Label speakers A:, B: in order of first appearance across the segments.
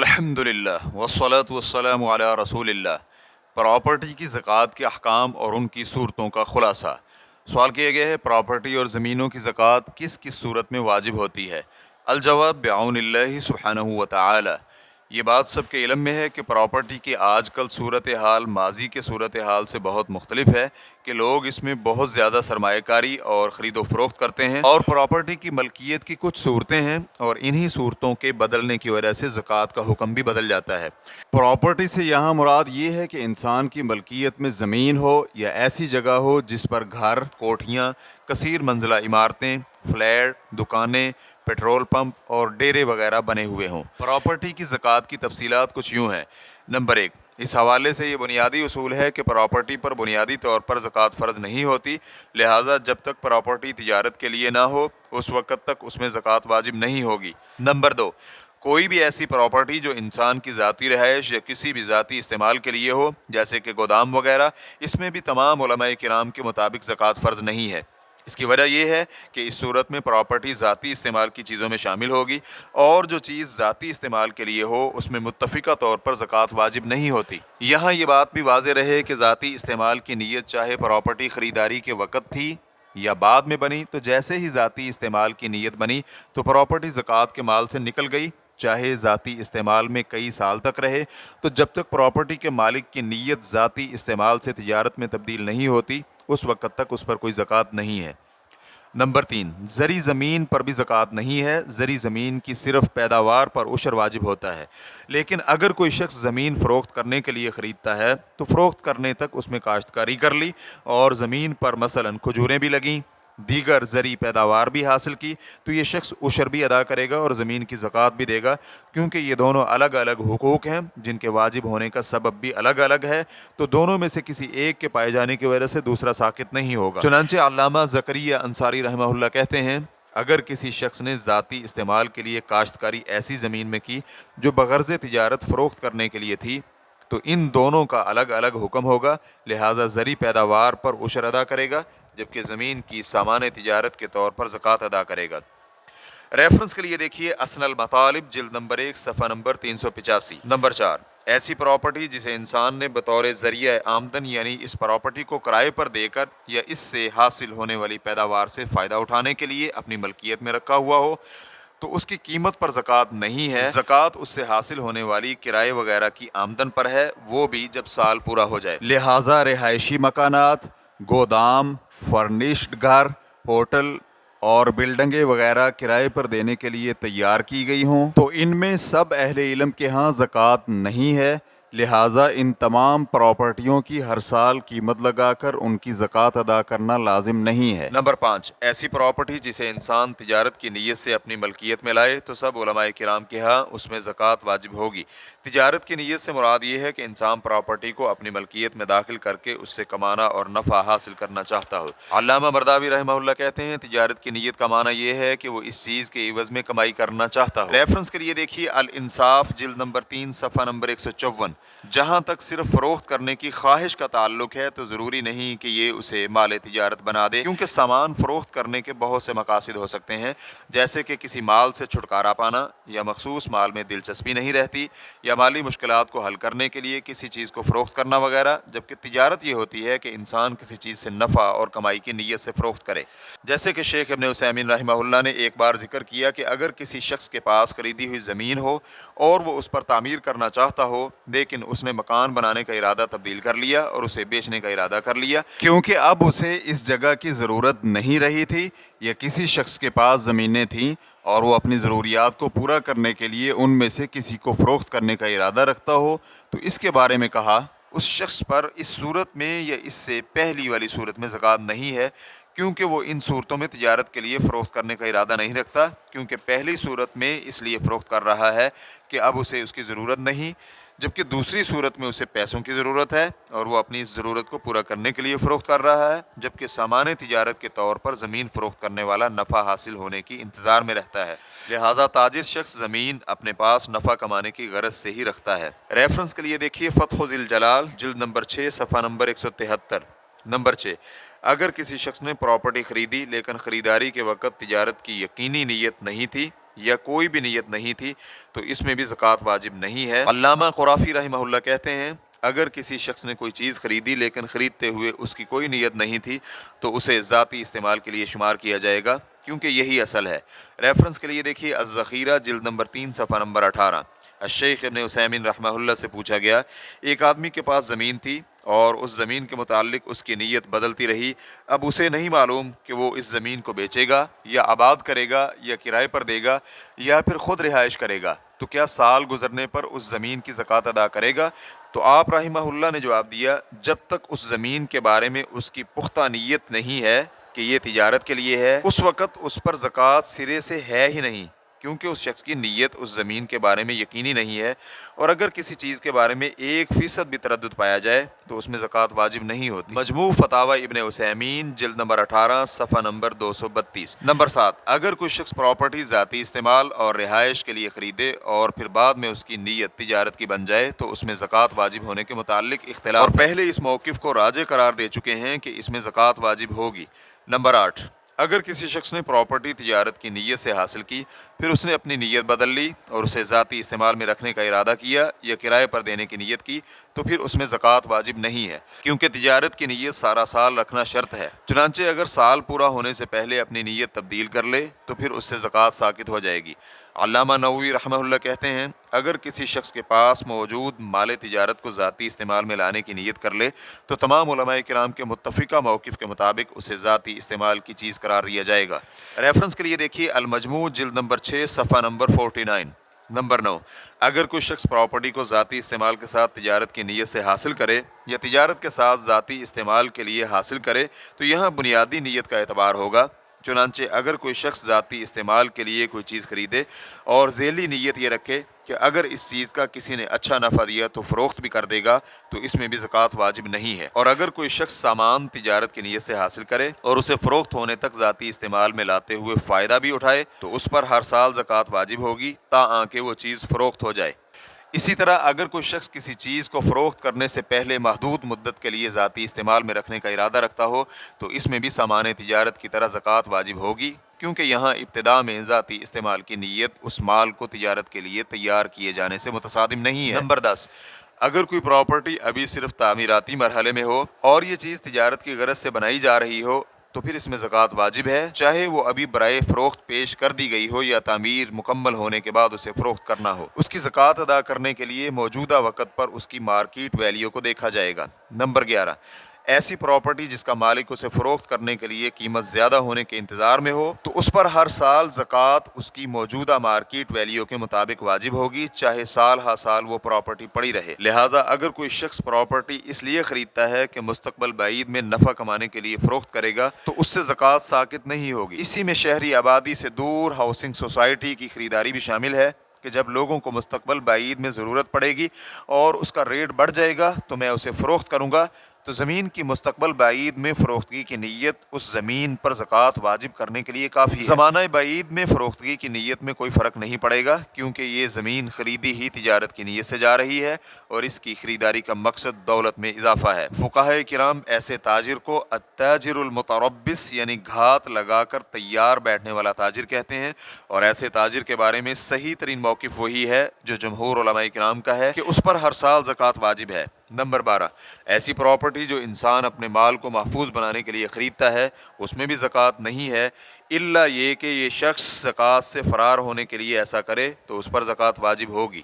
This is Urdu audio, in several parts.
A: الحمدللہ والصلاة والسلام علی رسول اللہ۔ پراپرٹی کی زکوٰۃ کے احکام اور ان کی صورتوں کا خلاصہ۔ سوال کیا گیا ہے، پراپرٹی اور زمینوں کی زکوٰۃ کس کس صورت میں واجب ہوتی ہے؟ الجواب بعون اللہ سبحانہ وتعالی۔ یہ بات سب کے علم میں ہے کہ پراپرٹی کی آج کل صورتحال ماضی کے صورتحال سے بہت مختلف ہے کہ لوگ اس میں بہت زیادہ سرمایہ کاری اور خرید و فروخت کرتے ہیں، اور پراپرٹی کی ملکیت کی کچھ صورتیں ہیں اور انہی صورتوں کے بدلنے کی وجہ سے زکوٰۃ کا حکم بھی بدل جاتا ہے۔ پراپرٹی سے یہاں مراد یہ ہے کہ انسان کی ملکیت میں زمین ہو یا ایسی جگہ ہو جس پر گھر، کوٹھیاں، کثیر منزلہ عمارتیں، فلیٹ، دکانیں، پیٹرول پمپ اور ڈیرے وغیرہ بنے ہوئے ہوں۔ پراپرٹی کی زکوٰۃ کی تفصیلات کچھ یوں ہیں۔ نمبر 1، اس حوالے سے یہ بنیادی اصول ہے کہ پراپرٹی پر بنیادی طور پر زکوٰۃ فرض نہیں ہوتی، لہٰذا جب تک پراپرٹی تجارت کے لیے نہ ہو اس وقت تک اس میں زکوٰۃ واجب نہیں ہوگی۔ نمبر 2، کوئی بھی ایسی پراپرٹی جو انسان کی ذاتی رہائش یا کسی بھی ذاتی استعمال کے لیے ہو، جیسے کہ گودام وغیرہ، اس میں بھی تمام علماء کرام کے مطابق زکوٰۃ فرض نہیں ہے۔ اس کی وجہ یہ ہے کہ اس صورت میں پراپرٹی ذاتی استعمال کی چیزوں میں شامل ہوگی، اور جو چیز ذاتی استعمال کے لیے ہو اس میں متفقہ طور پر زکوٰۃ واجب نہیں ہوتی۔ یہاں یہ بات بھی واضح رہے کہ ذاتی استعمال کی نیت چاہے پراپرٹی خریداری کے وقت تھی یا بعد میں بنی، تو جیسے ہی ذاتی استعمال کی نیت بنی تو پراپرٹی زکوٰۃ کے مال سے نکل گئی، چاہے ذاتی استعمال میں کئی سال تک رہے۔ تو جب تک پراپرٹی کے مالک کی نیت ذاتی استعمال سے تجارت میں تبدیل نہیں ہوتی اس وقت تک اس پر کوئی زکوٰۃ نہیں ہے۔ نمبر 3، زرعی زمین پر بھی زکوٰۃ نہیں ہے۔ زرعی زمین کی صرف پیداوار پر عشر واجب ہوتا ہے، لیکن اگر کوئی شخص زمین فروخت کرنے کے لیے خریدتا ہے تو فروخت کرنے تک اس میں کاشتکاری کر لی اور زمین پر مثلاً کھجوریں بھی لگیں، دیگر زرعی پیداوار بھی حاصل کی، تو یہ شخص عشر بھی ادا کرے گا اور زمین کی زکوٰۃ بھی دے گا، کیونکہ یہ دونوں الگ الگ حقوق ہیں جن کے واجب ہونے کا سبب بھی الگ الگ ہے، تو دونوں میں سے کسی ایک کے پائے جانے کی وجہ سے دوسرا ساقط نہیں ہوگا۔ چنانچہ علامہ زکریا انصاری رحمہ اللہ کہتے ہیں، اگر کسی شخص نے ذاتی استعمال کے لیے کاشتکاری ایسی زمین میں کی جو بغرض تجارت فروخت کرنے کے لیے تھی تو ان دونوں کا الگ الگ حکم ہوگا، لہٰذا زرعی پیداوار پر عشر ادا کرے گا جبکہ زمین کی سامان تجارت کے طور پر زکوٰۃ ادا کرے گا۔ ریفرنس کے لیے دیکھیے اسن المطالب جلد نمبر 1 صفحہ نمبر 385۔ نمبر 4، ایسی پراپرٹی جسے انسان نے بطور ذریعہ آمدن یعنی اس پراپرٹی کو کرائے پر دے کر یا اس سے حاصل ہونے والی پیداوار سے فائدہ اٹھانے کے لیے اپنی ملکیت میں رکھا ہوا ہو تو اس کی قیمت پر زکوٰۃ نہیں ہے۔ زکوٰۃ اس سے حاصل ہونے والی کرائے وغیرہ کی آمدن پر ہے، وہ بھی جب سال پورا ہو جائے۔ لہٰذا رہائشی مکانات، گودام، فرنشڈ گھر، ہوٹل اور بلڈنگیں وغیرہ کرائے پر دینے کے لیے تیار کی گئی ہوں تو ان میں سب اہل علم کے ہاں زکوٰۃ نہیں ہے، لہٰذا ان تمام پراپرٹیوں کی ہر سال قیمت لگا کر ان کی زکوٰۃ ادا کرنا لازم نہیں ہے۔ نمبر 5، ایسی پراپرٹی جسے انسان تجارت کی نیت سے اپنی ملکیت میں لائے تو سب علماء کرام کے ہاں اس میں زکوٰۃ واجب ہوگی۔ تجارت کی نیت سے مراد یہ ہے کہ انسان پراپرٹی کو اپنی ملکیت میں داخل کر کے اس سے کمانا اور نفع حاصل کرنا چاہتا ہو۔ علامہ مرداوی رحمہ اللہ کہتے ہیں، تجارت کی نیت کا معنی یہ ہے کہ وہ اس چیز کے عوض میں کمائی کرنا چاہتا ہو۔ ریفرنس کے لیے دیکھیے الانصاف جلد نمبر 3 صفحہ نمبر 154۔ جہاں تک صرف فروخت کرنے کی خواہش کا تعلق ہے تو ضروری نہیں کہ یہ اسے مال تجارت بنا دے، کیونکہ سامان فروخت کرنے کے بہت سے مقاصد ہو سکتے ہیں، جیسے کہ کسی مال سے چھٹکارا پانا، یا مخصوص مال میں دلچسپی نہیں رہتی، یا مالی مشکلات کو حل کرنے کے لیے کسی چیز کو فروخت کرنا وغیرہ، جبکہ تجارت یہ ہوتی ہے کہ انسان کسی چیز سے نفع اور کمائی کی نیت سے فروخت کرے۔ جیسے کہ شیخ ابن عثیمین رحمہ اللہ نے ایک بار ذکر کیا کہ اگر کسی شخص کے پاس خریدی ہوئی زمین ہو اور وہ اس پر تعمیر کرنا چاہتا ہو، لیکن اس نے مکان بنانے کا ارادہ تبدیل کر لیا اور اسے بیچنے کا ارادہ کر لیا کیونکہ اب اسے اس جگہ کی ضرورت نہیں رہی تھی، یا کسی شخص کے پاس زمینیں تھیں اور وہ اپنی ضروریات کو پورا کرنے کے لیے ان میں سے کسی کو فروخت کرنے کا ارادہ رکھتا ہو، تو اس کے بارے میں کہا اس شخص پر اس صورت میں یا اس سے پہلی والی صورت میں زکوٰۃ نہیں ہے، کیونکہ وہ ان صورتوں میں تجارت کے لیے فروخت کرنے کا ارادہ نہیں رکھتا، کیونکہ پہلی صورت میں اس لیے فروخت کر رہا ہے کہ اب اسے اس کی ضرورت نہیں، جبکہ دوسری صورت میں اسے پیسوں کی ضرورت ہے اور وہ اپنی اس ضرورت کو پورا کرنے کے لیے فروخت کر رہا ہے، جبکہ سامان تجارت کے طور پر زمین فروخت کرنے والا نفع حاصل ہونے کی انتظار میں رہتا ہے، لہذا تاجر شخص زمین اپنے پاس نفع کمانے کی غرض سے ہی رکھتا ہے۔ ریفرنس کے لیے دیکھیے فتح ذی الجلال جلد نمبر 6 صفحہ نمبر 173۔ نمبر 6، اگر کسی شخص نے پراپرٹی خریدی لیکن خریداری کے وقت تجارت کی یقینی نیت نہیں تھی یا کوئی بھی نیت نہیں تھی تو اس میں بھی زکوٰۃ واجب نہیں ہے۔ علامہ قرافی رحمہ اللہ کہتے ہیں اگر کسی شخص نے کوئی چیز خریدی لیکن خریدتے ہوئے اس کی کوئی نیت نہیں تھی تو اسے ذاتی استعمال کے لیے شمار کیا جائے گا، کیونکہ یہی اصل ہے۔ ریفرنس کے لیے دیکھیے الذخیرہ جلد نمبر 3 صفحہ نمبر 18۔ الشیخ ابن عثیمین رحمہ اللہ سے پوچھا گیا، ایک آدمی کے پاس زمین تھی اور اس زمین کے متعلق اس کی نیت بدلتی رہی، اب اسے نہیں معلوم کہ وہ اس زمین کو بیچے گا یا آباد کرے گا یا کرائے پر دے گا یا پھر خود رہائش کرے گا، تو کیا سال گزرنے پر اس زمین کی زکوٰۃ ادا کرے گا؟ تو آپ رحمہ اللہ نے جواب دیا، جب تک اس زمین کے بارے میں اس کی پختہ نیت نہیں ہے کہ یہ تجارت کے لیے ہے، اس وقت اس پر زکوٰۃ سرے سے ہے ہی نہیں، کیونکہ اس شخص کی نیت اس زمین کے بارے میں یقینی نہیں ہے، اور اگر کسی چیز کے بارے میں 1% بھی تردد پایا جائے تو اس میں زکوٰۃ واجب نہیں ہوتی۔ مجموع فتاوی ابن عثیمین جلد نمبر 18 صفحہ نمبر 232۔ نمبر 7، اگر کوئی شخص پراپرٹی ذاتی استعمال اور رہائش کے لیے خریدے اور پھر بعد میں اس کی نیت تجارت کی بن جائے تو اس میں زکوٰۃ واجب ہونے کے متعلق اختلاف، اور پہلے اس موقف کو راجح قرار دے چکے ہیں کہ اس میں زکوٰۃ واجب ہوگی۔ نمبر 8، اگر کسی شخص نے پراپرٹی تجارت کی نیت سے حاصل کی، پھر اس نے اپنی نیت بدل لی اور اسے ذاتی استعمال میں رکھنے کا ارادہ کیا یا کرائے پر دینے کی نیت کی، تو پھر اس میں زکوٰۃ واجب نہیں ہے، کیونکہ تجارت کی نیت سارا سال رکھنا شرط ہے۔ چنانچہ اگر سال پورا ہونے سے پہلے اپنی نیت تبدیل کر لے تو پھر اس سے زکوٰۃ ساقط ہو جائے گی۔ علامہ نووی رحمہ اللہ کہتے ہیں اگر کسی شخص کے پاس موجود مال تجارت کو ذاتی استعمال میں لانے کی نیت کر لے تو تمام علماء کرام کے متفقہ موقف کے مطابق اسے ذاتی استعمال کی چیز قرار دیا جائے گا۔ ریفرنس کے لیے دیکھیے المجموع جلد نمبر 6 صفحہ نمبر 49۔ نمبر 9، اگر کوئی شخص پراپرٹی کو ذاتی استعمال کے ساتھ تجارت کی نیت سے حاصل کرے یا تجارت کے ساتھ ذاتی استعمال کے لیے حاصل کرے تو یہاں بنیادی نیت کا اعتبار ہوگا۔ چنانچہ اگر کوئی شخص ذاتی استعمال کے لیے کوئی چیز خریدے اور ذیلی نیت یہ رکھے کہ اگر اس چیز کا کسی نے اچھا نفع دیا تو فروخت بھی کر دے گا تو اس میں بھی زکوٰۃ واجب نہیں ہے، اور اگر کوئی شخص سامان تجارت کی نیت سے حاصل کرے اور اسے فروخت ہونے تک ذاتی استعمال میں لاتے ہوئے فائدہ بھی اٹھائے تو اس پر ہر سال زکوٰۃ واجب ہوگی تاکہ وہ چیز فروخت ہو جائے۔ اسی طرح اگر کوئی شخص کسی چیز کو فروخت کرنے سے پہلے محدود مدت کے لیے ذاتی استعمال میں رکھنے کا ارادہ رکھتا ہو تو اس میں بھی سامان تجارت کی طرح زکوٰۃ واجب ہوگی، کیونکہ یہاں ابتدا میں ذاتی استعمال کی نیت اس مال کو تجارت کے لیے تیار کیے جانے سے متصادم نہیں ہے۔ نمبر 10، اگر کوئی پراپرٹی ابھی صرف تعمیراتی مرحلے میں ہو اور یہ چیز تجارت کی غرض سے بنائی جا رہی ہو تو پھر اس میں زکوٰۃ واجب ہے، چاہے وہ ابھی برائے فروخت پیش کر دی گئی ہو یا تعمیر مکمل ہونے کے بعد اسے فروخت کرنا ہو۔ اس کی زکوٰۃ ادا کرنے کے لیے موجودہ وقت پر اس کی مارکیٹ ویلیو کو دیکھا جائے گا۔ نمبر 11، ایسی پراپرٹی جس کا مالک اسے فروخت کرنے کے لیے قیمت زیادہ ہونے کے انتظار میں ہو تو اس پر ہر سال زکوٰۃ اس کی موجودہ مارکیٹ ویلیو کے مطابق واجب ہوگی، چاہے سال ہر سال وہ پراپرٹی پڑی رہے۔ لہٰذا اگر کوئی شخص پراپرٹی اس لیے خریدتا ہے کہ مستقبل بعید میں نفع کمانے کے لیے فروخت کرے گا تو اس سے زکوٰۃ ساقط نہیں ہوگی۔ اسی میں شہری آبادی سے دور ہاؤسنگ سوسائٹی کی خریداری بھی شامل ہے کہ جب لوگوں کو مستقبل بعید میں ضرورت پڑے گی اور اس کا ریٹ بڑھ جائے گا تو میں اسے فروخت کروں گا، تو زمین کی مستقبل بعید میں فروختگی کی نیت اس زمین پر زکوٰۃ واجب کرنے کے لیے کافی ہے۔ زمانہ بعید میں فروختگی کی نیت میں کوئی فرق نہیں پڑے گا، کیونکہ یہ زمین خریدی ہی تجارت کی نیت سے جا رہی ہے اور اس کی خریداری کا مقصد دولت میں اضافہ ہے۔ فقہاء کرام ایسے تاجر کو التاجر المتربص یعنی گھات لگا کر تیار بیٹھنے والا تاجر کہتے ہیں، اور ایسے تاجر کے بارے میں صحیح ترین موقف وہی ہے جو جمہور علماء کرام کا ہے کہ اس پر ہر سال زکوٰۃ واجب ہے۔ نمبر 12، ایسی پراپرٹی جو انسان اپنے مال کو محفوظ بنانے کے لیے خریدتا ہے اس میں بھی زکوٰۃ نہیں ہے، الا یہ کہ یہ شخص زکوٰۃ سے فرار ہونے کے لیے ایسا کرے تو اس پر زکوٰۃ واجب ہوگی۔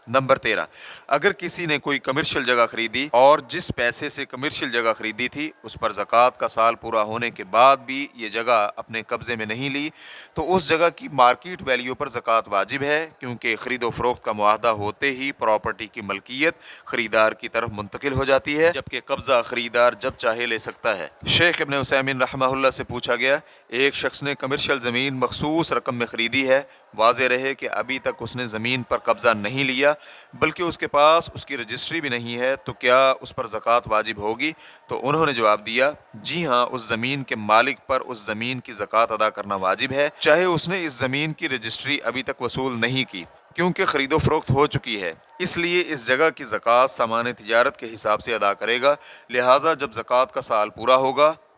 A: نمبر 13، اگر کسی نے کوئی کمرشل جگہ خریدی اور جس پیسے سے کمرشل جگہ خریدی تھی اس پر زکوٰۃ کا سال پورا ہونے کے بعد بھی یہ جگہ اپنے قبضے میں نہیں لی تو اس جگہ کی مارکیٹ ویلیو پر زکوٰۃ واجب ہے، کیونکہ خرید و فروخت کا معاہدہ ہوتے ہی پراپرٹی کی ملکیت خریدار کی طرف منتقل ہو جاتی ہے، جبکہ قبضہ خریدار جب چاہے لے سکتا ہے۔ شیخ ابن عثیمین رحمہ اللہ سے پوچھا گیا، ایک شخص نے کمرشل زمین مخصوص رقم میں خریدی ہے، واضح رہے کہ ابھی تک اس نے زمین پر قبضہ نہیں لیا بلکہ اس کے پاس اس کی رجسٹری بھی نہیں ہے، تو کیا اس پر زکوٰۃ واجب ہوگی؟ تو انہوں نے جواب دیا، جی ہاں، اس زمین کے مالک پر اس زمین کی زکوٰۃ ادا کرنا واجب ہے، چاہے اس نے اس زمین کی رجسٹری ابھی تک وصول نہیں کی، کیونکہ خرید و فروخت ہو چکی ہے، اس لیے اس جگہ کی زکوٰۃ سامان تجارت کے حساب سے ادا کرے گا۔ لہٰذا جب زکوٰۃ کا سال پورا ہوگا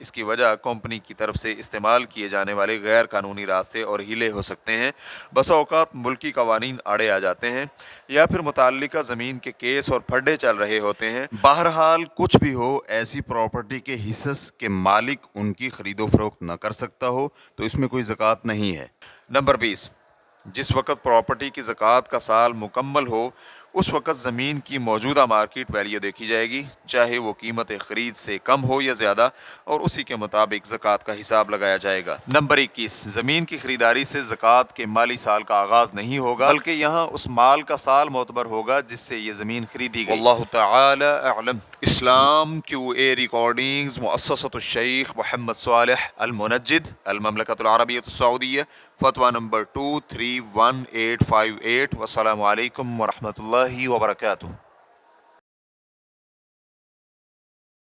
A: اس کی وجہ کمپنی کی طرف سے استعمال کیے جانے والے غیر قانونی راستے اور ہیلے ہو سکتے ہیں۔ بسا اوقات ملکی قوانین آڑے آ جاتے ہیں یا پھر متعلقہ زمین کے کیس اور پھڈے چل رہے ہوتے ہیں۔ بہرحال کچھ بھی ہو، ایسی پراپرٹی کے حصص کے مالک ان کی خرید و فروخت نہ کر سکتا ہو تو اس میں کوئی زکوٰۃ نہیں ہے۔ نمبر 20، جس وقت پراپرٹی کی زکوٰۃ کا سال مکمل ہو اس وقت زمین کی موجودہ مارکیٹ ویلیو دیکھی جائے گی، چاہے وہ قیمت خرید سے کم ہو یا زیادہ، اور اسی کے مطابق زکوٰۃ کا حساب لگایا جائے گا۔ نمبر 21، زمین کی خریداری سے زکوٰۃ کے مالی سال کا آغاز نہیں ہوگا، بلکہ یہاں اس مال کا سال معتبر ہوگا جس سے یہ زمین خریدی گئی۔ واللہ تعالی اعلم۔ اسلام QA ریکارڈنگز، مؤسسۃ الشیخ محمد صالح المنجد، المملکۃ العربیۃ السعودیہ، فتویٰ نمبر 231858۔ والسلام علیکم ورحمۃ اللہ وبرکاتہ۔